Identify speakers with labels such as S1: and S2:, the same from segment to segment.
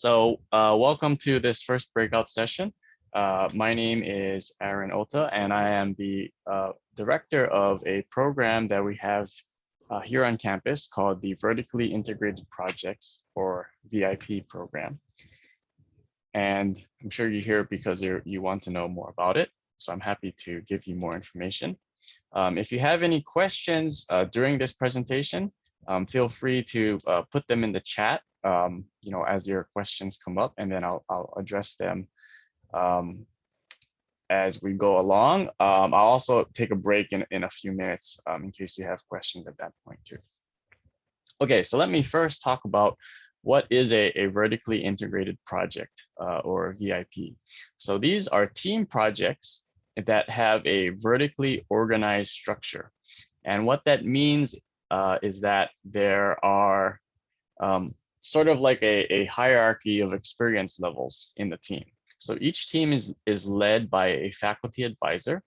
S1: Welcome to this first breakout session. My name is Aaron Ota, and I am the director of a program that we have here on campus called the Vertically Integrated Projects, or VIP program. And I'm sure you're here because you want to know more about it. So I'm happy to give you more information. If you have any questions during this presentation, feel free to put them in the chat, as your questions come up, and then I'll address them as we go along. I'll also take a break in a few minutes in case you have questions at that point too. Okay, so let me first talk about what is a vertically integrated project or VIP. So these are team projects that have a vertically organized structure. And what that means is that there are sort of like a hierarchy of experience levels in the team. So each team is led by a faculty advisor.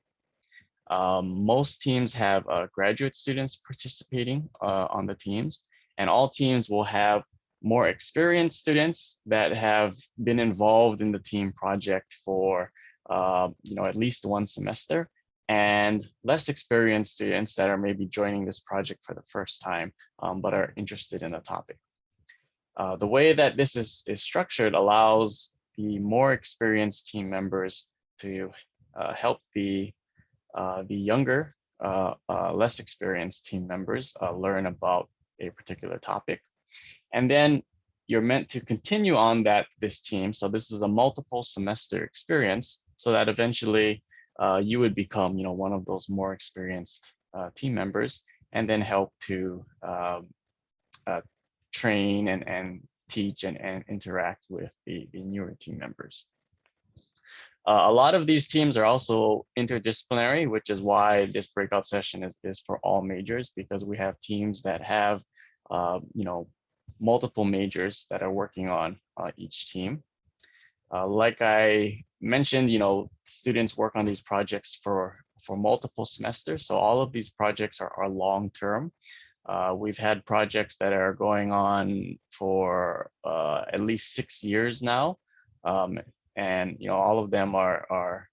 S1: Most teams have graduate students participating on the teams, and all teams will have more experienced students that have been involved in the team project for at least one semester, and less experienced students that are maybe joining this project for the first time, but are interested in the topic. The way that this is structured allows the more experienced team members to help the younger, less experienced team members learn about a particular topic. And then you're meant to continue on this team. So this is a multiple semester experience, so that eventually you would become, one of those more experienced team members, and then help to train and teach and interact with the newer team members. A lot of these teams are also interdisciplinary, which is why this breakout session is for all majors, because we have teams that have, multiple majors that are working on each team. Like I mentioned, students work on these projects for multiple semesters. So all of these projects are long-term. We've had projects that are going on for at least 6 years now. And all of them are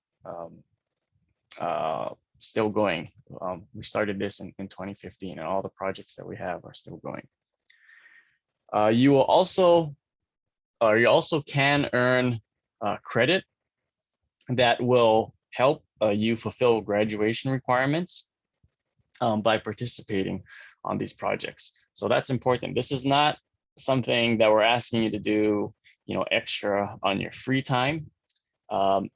S1: still going. We started this in 2015, and all the projects that we have are still going. You also can earn credit that will help you fulfill graduation requirements by participating on these projects. So that's important. This is not something that we're asking you to do, extra on your free time.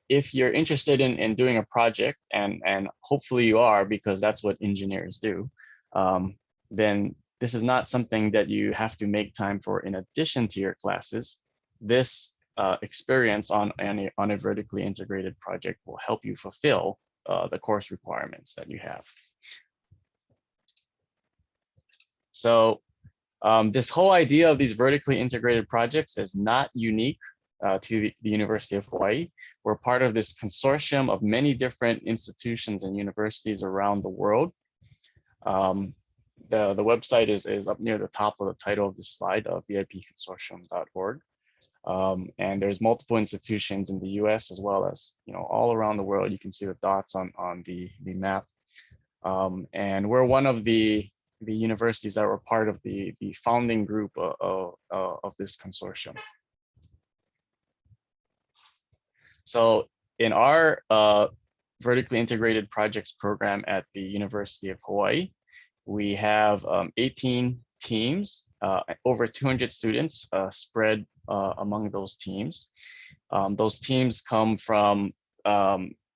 S1: If you're interested in doing a project, and hopefully you are, because that's what engineers do, then this is not something that you have to make time for in addition to your classes. This experience on a vertically integrated project will help you fulfill the course requirements that you have. So this whole idea of these vertically integrated projects is not unique to the University of Hawaii. We're part of this consortium of many different institutions and universities around the world. The website is up near the top of the title of this slide, vipconsortium.org. And there's multiple institutions in the US as well as, all around the world. You can see the dots on the map. And we're one of the universities that were part of the founding group of this consortium. So in our vertically integrated projects program at the University of Hawaii, we have 18 teams, over 200 students spread among those teams. Those teams come from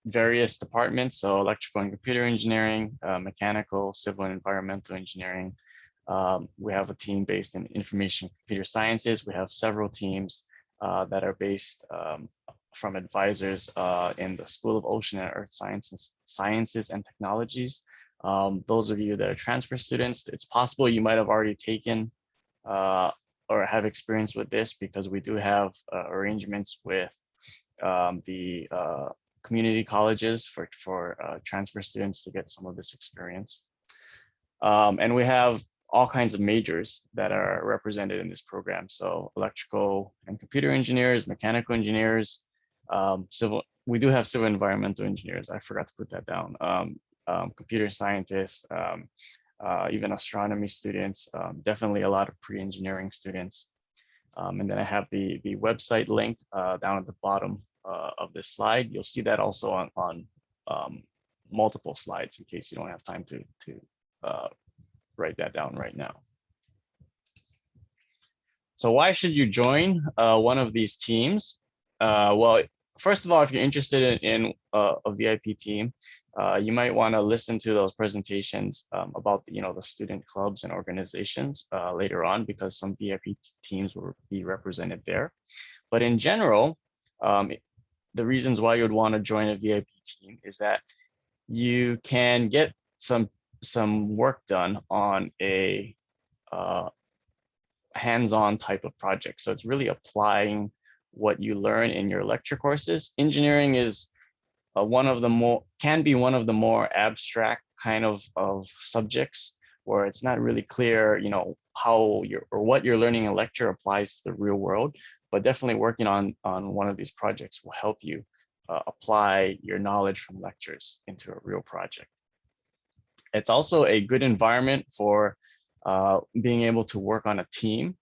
S1: various departments, so electrical and computer engineering, mechanical, civil and environmental engineering. We have a team based in information computer sciences. We have several teams that are based from advisors in the School of Ocean and Earth Sciences and Technologies. Those of you that are transfer students, it's possible you might have already taken or have experience with this, because we do have arrangements with the community colleges for transfer students to get some of this experience. And we have all kinds of majors that are represented in this program. So electrical and computer engineers, mechanical engineers, civil. We do have civil environmental engineers. I forgot to put that down. Computer scientists, even astronomy students, definitely a lot of pre-engineering students. And then I have the website link down at the bottom of this slide. You'll see that also on multiple slides in case you don't have time to write that down right now. So why should you join one of these teams? Well, first of all, if you're interested in a VIP team, you might want to listen to those presentations about the student clubs and organizations later on, because some VIP teams will be represented there. But in general, the reasons why you would want to join a VIP team is that you can get some work done on a hands-on type of project. So it's really applying what you learn in your lecture courses. Engineering is can be one of the more abstract kind of subjects where it's not really clear, how what you're learning in lecture applies to the real world. But definitely working on one of these projects will help you apply your knowledge from lectures into a real project. It's also a good environment for being able to work on a team.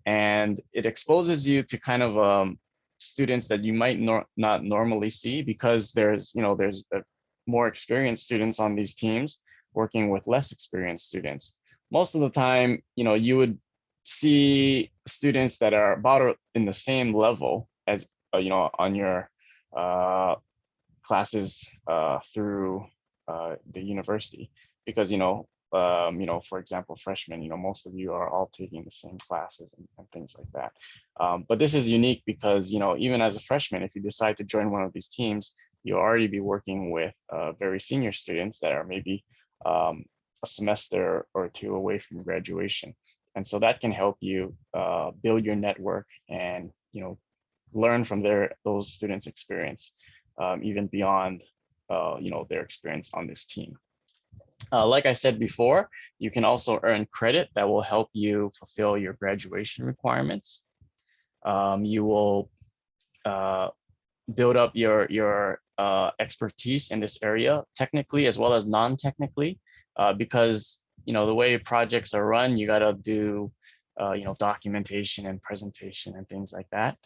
S1: And it exposes you to kind of students that you might not normally see, because there's more experienced students on these teams working with less experienced students. Most of the time, you would see students that are about in the same level as on your classes through the university, because for example, freshmen, most of you are all taking the same classes and things like that. But this is unique because, even as a freshman, if you decide to join one of these teams, you'll already be working with very senior students that are maybe a semester or two away from graduation. And so that can help you build your network and, learn from those students' experience, even beyond, their experience on this team. Like I said before, you can also earn credit that will help you fulfill your graduation requirements. You will build up your expertise in this area, technically as well as non-technically, because the way projects are run, you got to do documentation and presentation and things like that.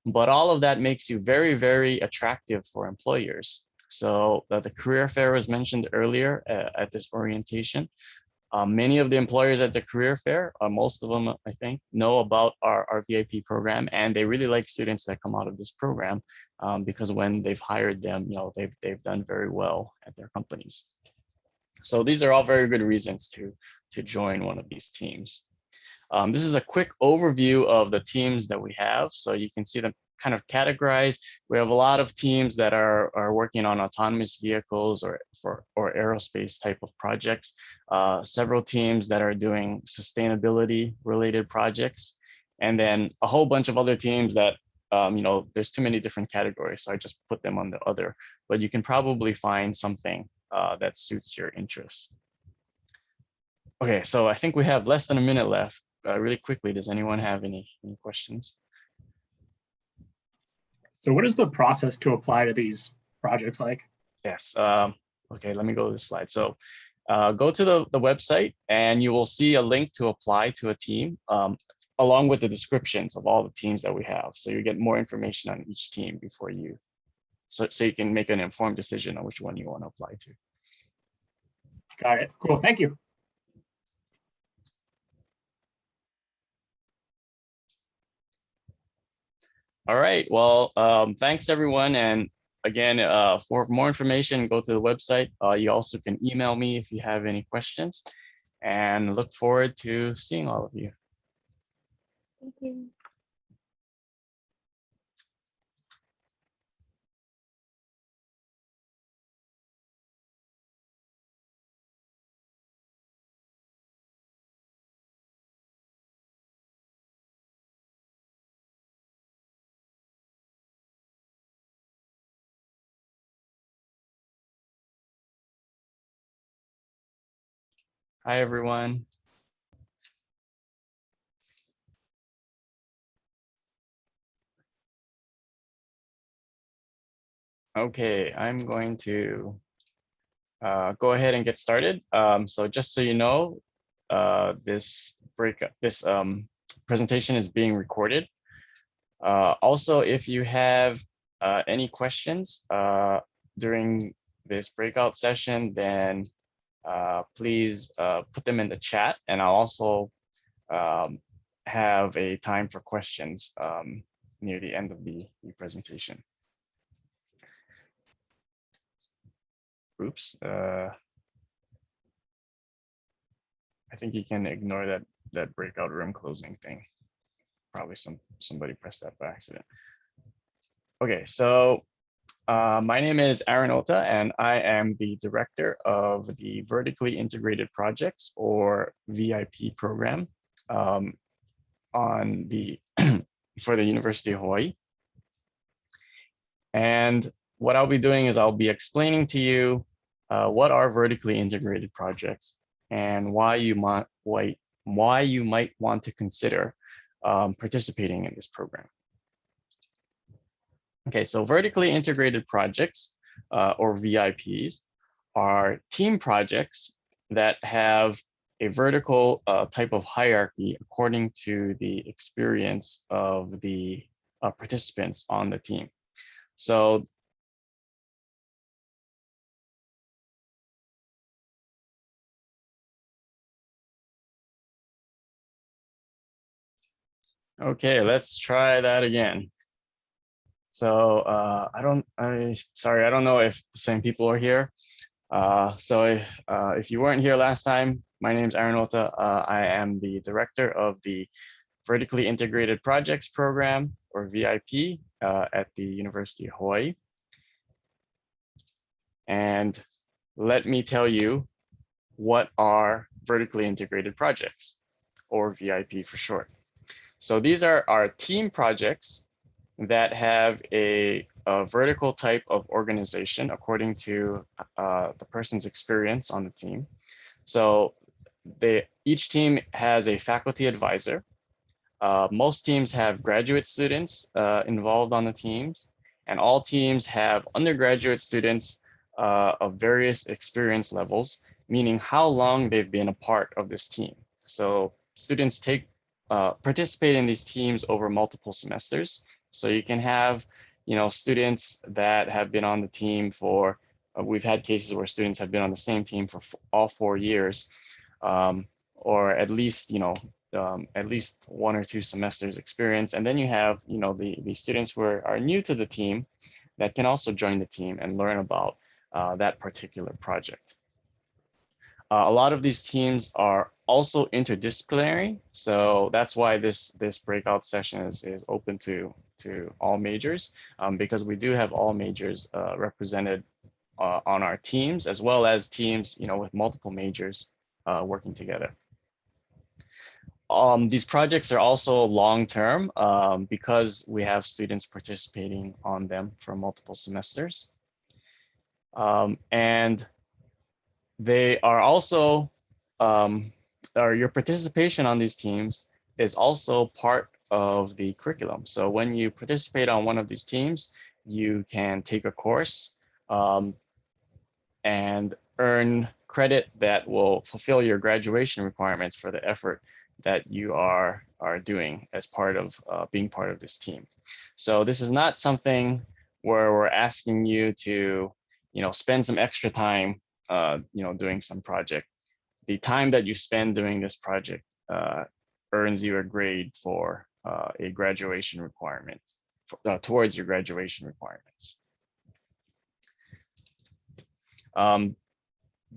S1: But all of that makes you very, very attractive for employers. So the career fair was mentioned earlier at this orientation. Many of the employers at the career fair, most of them, I think, know about our VIP program, and they really like students that come out of this program because when they've hired them, they've done very well at their companies. So these are all very good reasons to join one of these teams. This is a quick overview of the teams that we have. So you can see them kind of categorized. We have a lot of teams that are working on autonomous vehicles or aerospace type of projects. Several teams that are doing sustainability related projects. And then a whole bunch of other teams that, there's too many different categories. So I just put them on the other, but you can probably find something that suits your interest. Okay, so I think we have less than a minute left. Really quickly, does anyone have any questions?
S2: So what is the process to apply to these projects like?
S1: Yes. Okay, let me go to this slide. So go to the website and you will see a link to apply to a team along with the descriptions of all the teams that we have. So you get more information on each team before so you can make an informed decision on which one you want to apply to.
S2: Got it. Cool. Thank you.
S1: All right. Well, thanks everyone. And again, for more information, go to the website. You also can email me if you have any questions, and look forward to seeing all of you.
S3: Thank you.
S1: Hi, everyone. Okay, I'm going to go ahead and get started. So just so you know, this presentation is being recorded. Also, if you have any questions during this breakout session, then please put them in the chat, and I'll also have a time for questions near the end of the presentation. Oops. I think you can ignore that breakout room closing thing. Probably somebody pressed that by accident. Okay, so my name is Aaron Ota, and I am the director of the Vertically Integrated Projects, or VIP program, on the for the University of Hawaii. And what I'll be doing is I'll be explaining to you what are vertically integrated projects and why you might want to consider participating in this program. Okay, so vertically integrated projects, or VIPs, are team projects that have a vertical type of hierarchy according to the experience of the participants on the team. So okay, let's try that again. So sorry, I don't know if the same people are here. So if you weren't here last time, my name is Aaron Ota. I am the director of the Vertically Integrated Projects Program, or VIP, at the University of Hawaii. And let me tell you what are vertically integrated projects, or VIP for short. So these are our team projects that have a vertical type of organization according to the person's experience on the team. So each team has a faculty advisor. Most teams have graduate students involved on the teams, and all teams have undergraduate students of various experience levels, meaning how long they've been a part of this team. So students participate in these teams over multiple semesters. So you can have, students that have been on the team for, we've had cases where students have been on the same team for all 4 years, or at least, at least 1 or 2 semesters experience. And then you have, the students who are new to the team that can also join the team and learn about that particular project. A lot of these teams are also interdisciplinary, so that's why this breakout session is open to all majors, because we do have all majors represented on our teams, as well as teams with multiple majors working together. These projects are also long-term because we have students participating on them for multiple semesters. And they are also, your participation on these teams is also part of the curriculum. So when you participate on one of these teams, you can take a course and earn credit that will fulfill your graduation requirements for the effort that you are doing as part of being part of this team. So this is not something where we're asking you to, spend some extra time, doing some project. The time that you spend doing this project earns you a grade for a graduation requirement, towards your graduation requirements. The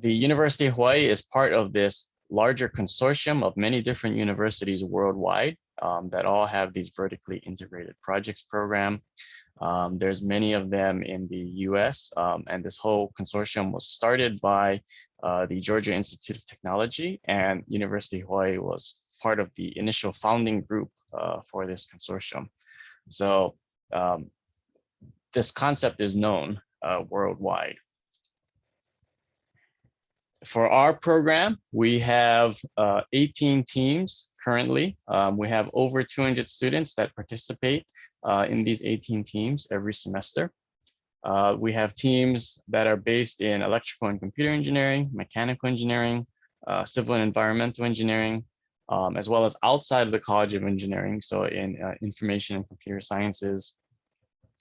S1: University of Hawaii is part of this larger consortium of many different universities worldwide that all have these vertically integrated projects program. There's many of them in the US, and this whole consortium was started by the Georgia Institute of Technology, and University of Hawaii was part of the initial founding group for this consortium. So this concept is known worldwide. For our program, we have 18 teams currently. We have over 200 students that participate in these 18 teams every semester. We have teams that are based in electrical and computer engineering, mechanical engineering, civil and environmental engineering, as well as outside of the College of Engineering, so in information and computer sciences,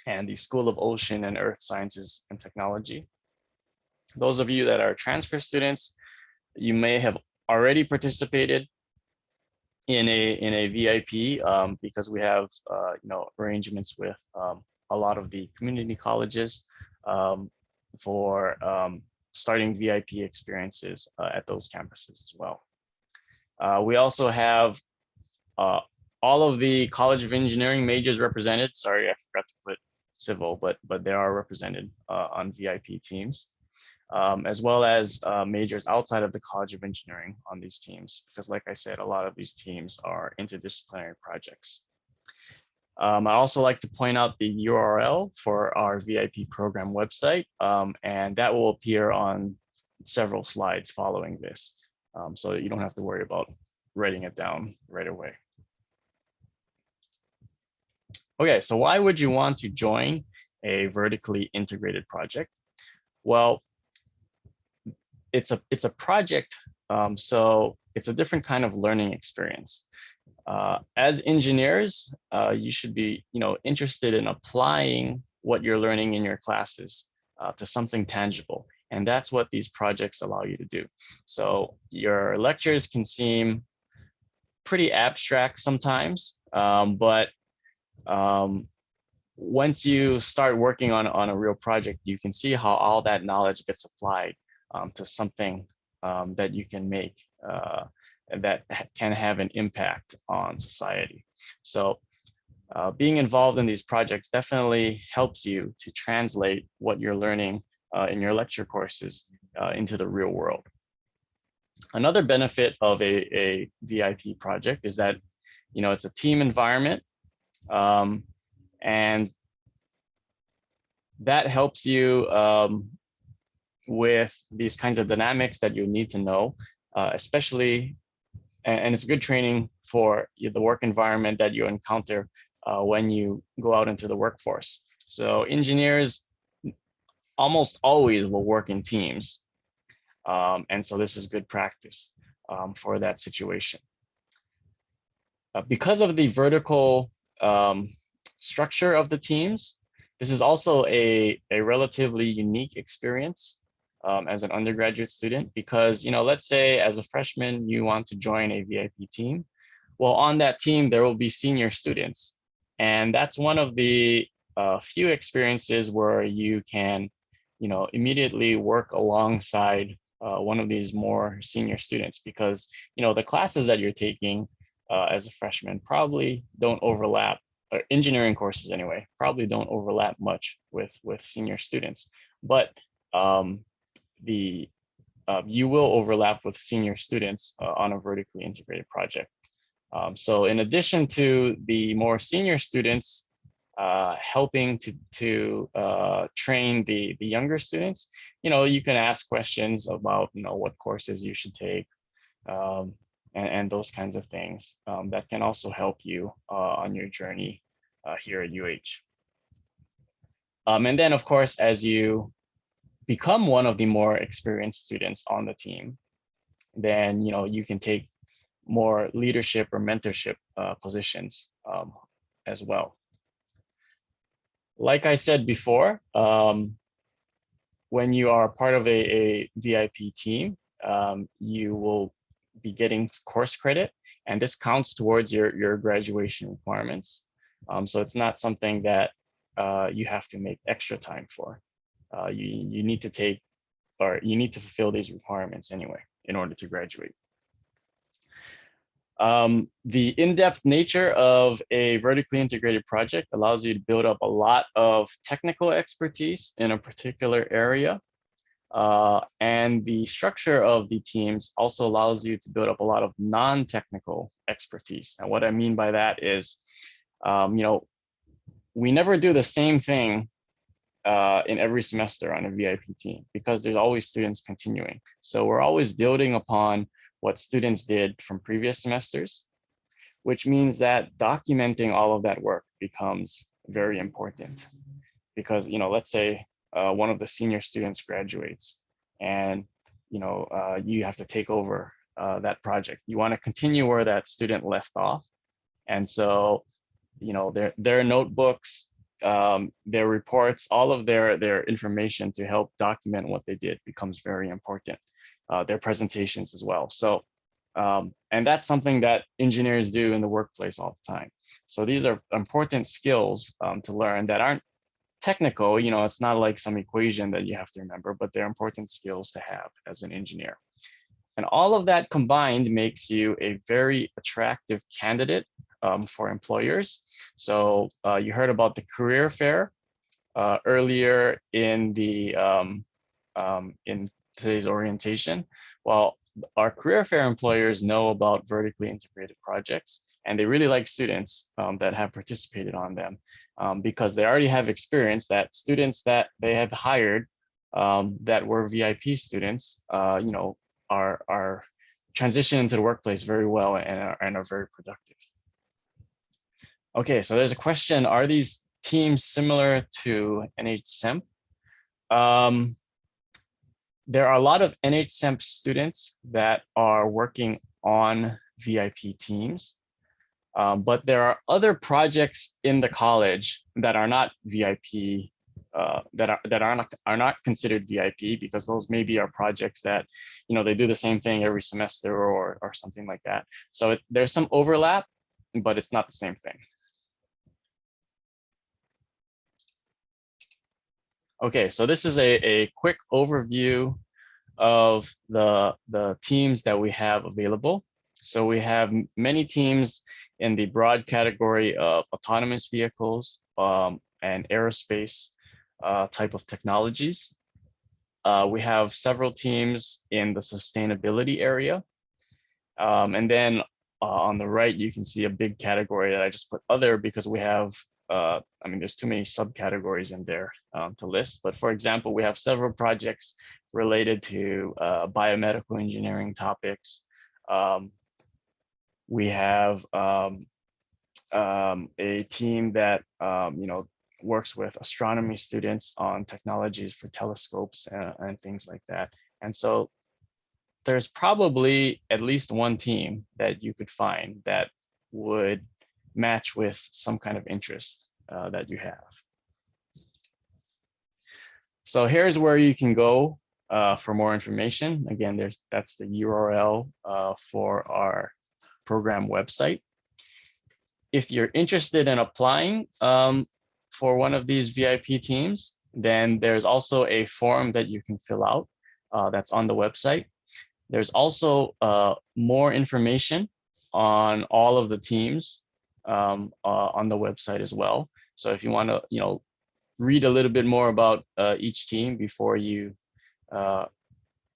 S1: and the School of Ocean and Earth Sciences and Technology. Those of you that are transfer students, you may have already participated in a VIP because we have arrangements with a lot of the community colleges for starting VIP experiences at those campuses as well. We also have all of the College of Engineering majors represented. Sorry, I forgot to put civil, but they are represented on VIP teams, as well as majors outside of the College of Engineering on these teams, because like I said, a lot of these teams are interdisciplinary projects. I also like to point out the URL for our VIP program website, and that will appear on several slides following this, so you don't have to worry about writing it down right away. Okay, so why would you want to join a vertically integrated project? Well, it's a project, so it's a different kind of learning experience. As engineers, you should be, interested in applying what you're learning in your classes to something tangible, and that's what these projects allow you to do. So your lectures can seem pretty abstract sometimes, but once you start working on a real project, you can see how all that knowledge gets applied to something that you can make that can have an impact on society. So being involved in these projects definitely helps you to translate what you're learning in your lecture courses into the real world. Another benefit of a VIP project is that, it's a team environment, and that helps you with these kinds of dynamics that you need to know, especially, and it's good training for the work environment that you encounter when you go out into the workforce. So engineers almost always will work in teams. And so this is good practice for that situation. Because of the vertical structure of the teams, this is also a relatively unique experience as an undergraduate student, because, let's say as a freshman, you want to join a VIP team. Well, on that team, there will be senior students. And that's one of the few experiences where you can, immediately work alongside one of these more senior students, because, the classes that you're taking as a freshman probably don't overlap, or engineering courses anyway, probably don't overlap much with senior students. But you will overlap with senior students on a vertically integrated project. So in addition to the more senior students helping to train the younger students, you can ask questions about, what courses you should take, and those kinds of things that can also help you on your journey here at UH. And then, of course, as you become one of the more experienced students on the team, then you can take more leadership or mentorship positions as well. Like I said before, when you are part of a VIP team, you will be getting course credit, and this counts towards your graduation requirements. So it's not something that you have to make extra time for. You need to take, or you need to fulfill these requirements anyway in order to graduate. The in-depth nature of a vertically integrated project allows you to build up a lot of technical expertise in a particular area. And the structure of the teams also allows you to build up a lot of non-technical expertise. And what I mean by that is, we never do the same thing in every semester on a VIP team because there's always students continuing. So we're always building upon what students did from previous semesters, which means that documenting all of that work becomes very important because, let's say one of the senior students graduates and, you have to take over that project. You want to continue where that student left off. And so, their notebooks, their reports, all of their information to help document what they did becomes very important. Their presentations as well. So, and that's something that engineers do in the workplace all the time. So these are important skills to learn that aren't technical. It's not like some equation that you have to remember, but they're important skills to have as an engineer. And all of that combined makes you a very attractive candidate for employers. So you heard about the career fair earlier in the in today's orientation. Well, our career fair employers know about vertically integrated projects, and they really like students that have participated on them because they already have experience that students that they have hired that were VIP students, are transitioning into the workplace very well and are very productive. Okay, so there's a question, are these teams similar to NHSEMP? There are a lot of NHSEMP students that are working on VIP teams, but there are other projects in the college that are not VIP, that are not considered VIP because those maybe are projects that, they do the same thing every semester or something like that. So there's some overlap, but it's not the same thing. Okay, so this is a quick overview of the teams that we have available. So we have many teams in the broad category of autonomous vehicles and aerospace type of technologies. We have several teams in the sustainability area. And then on the right, you can see a big category that I just put other because we have there's too many subcategories in there to list. But for example, we have several projects related to biomedical engineering topics. We have a team that works with astronomy students on technologies for telescopes and things like that. And so there's probably at least one team that you could find that would match with some kind of interest that you have. So here's where you can go for more information. Again, that's the URL for our program website. If you're interested in applying for one of these VIP teams, then there's also a form that you can fill out that's on the website. There's also more information on all of the teams on the website as well. So if you want to, read a little bit more about each team before you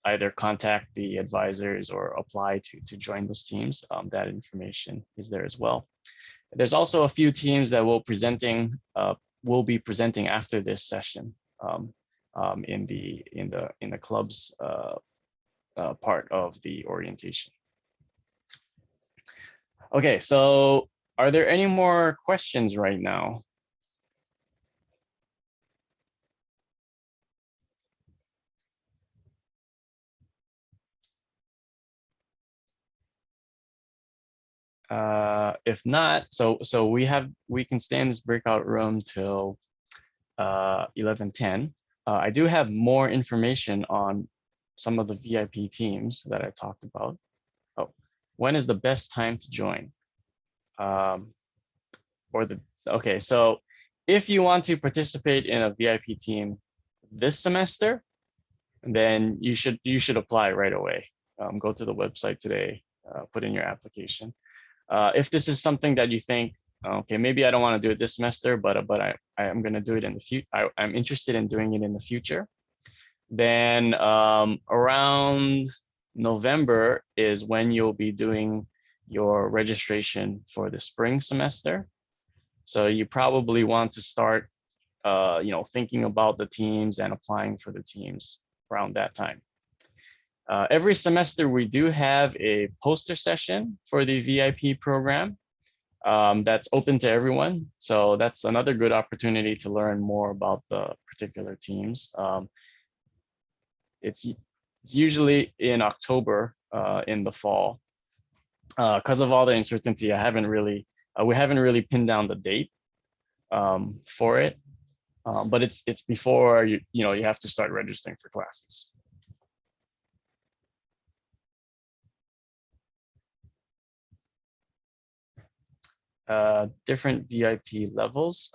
S1: either contact the advisors or apply to join those teams, that information is there as well. There's also a few teams that will be presenting after this session in the club's part of the orientation. Okay, so are there any more questions right now? If not, so we can stay in this breakout room till 11:10. I do have more information on some of the VIP teams that I talked about. Oh, when is the best time to join? Okay, so if you want to participate in a VIP team this semester, then you should apply right away. Go to the website today, put in your application. If this is something that you think, okay, maybe I don't want to do it this semester, but I'm going to do it in the future. I'm interested in doing it in the future. Then around November is when you'll be doing your registration for the spring semester. So you probably want to start thinking about the teams and applying for the teams around that time. Every semester, we do have a poster session for the VIP program that's open to everyone. So that's another good opportunity to learn more about the particular teams. It's usually in October in the fall. Because of all the uncertainty, we haven't really pinned down the date for it. But it's before you have to start registering for classes. Different VIP levels.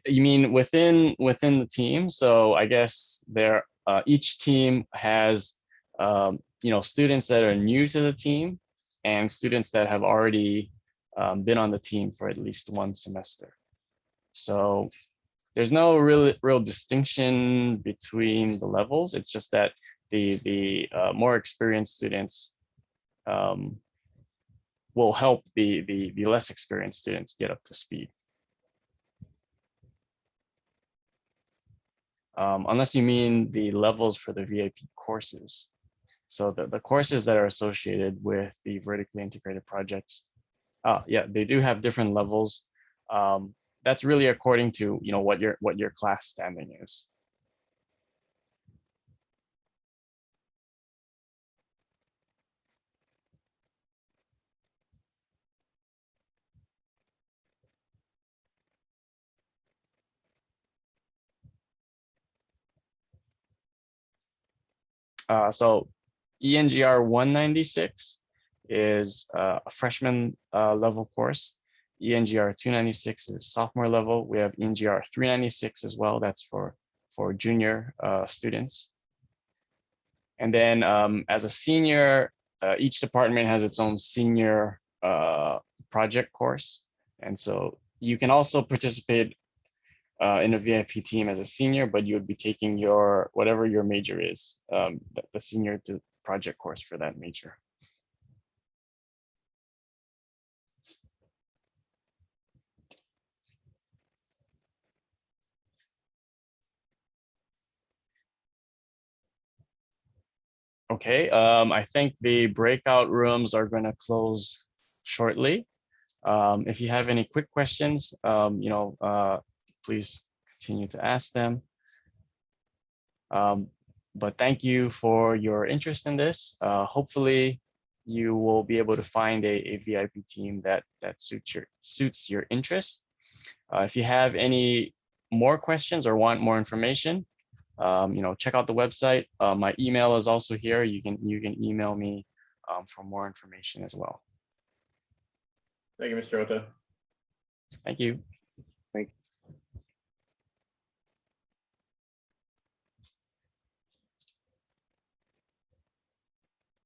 S1: You mean within the team? So I guess each team has students that are new to the team and students that have already been on the team for at least one semester. So there's no real distinction between the levels. It's just that the more experienced students will help the less experienced students get up to speed. Unless you mean the levels for the VIP courses. So the courses that are associated with the vertically integrated projects, yeah, they do have different levels. That's really according to what your class standing is. So ENGR 196 is a freshman level course. ENGR 296 is sophomore level. We have ENGR 396 as well. That's for junior students. And then as a senior, each department has its own senior project course. And so you can also participate in a VIP team as a senior, but you would be taking whatever your major is, the senior to project course for that major. Okay, I think the breakout rooms are going to close shortly. If you have any quick questions, please continue to ask them. But thank you for your interest in this. Hopefully, you will be able to find a VIP team that suits your interest. If you have any more questions or want more information, check out the website. My email is also here. You can email me for more information as well.
S4: Thank you, Mr. Ota.
S1: Thank you.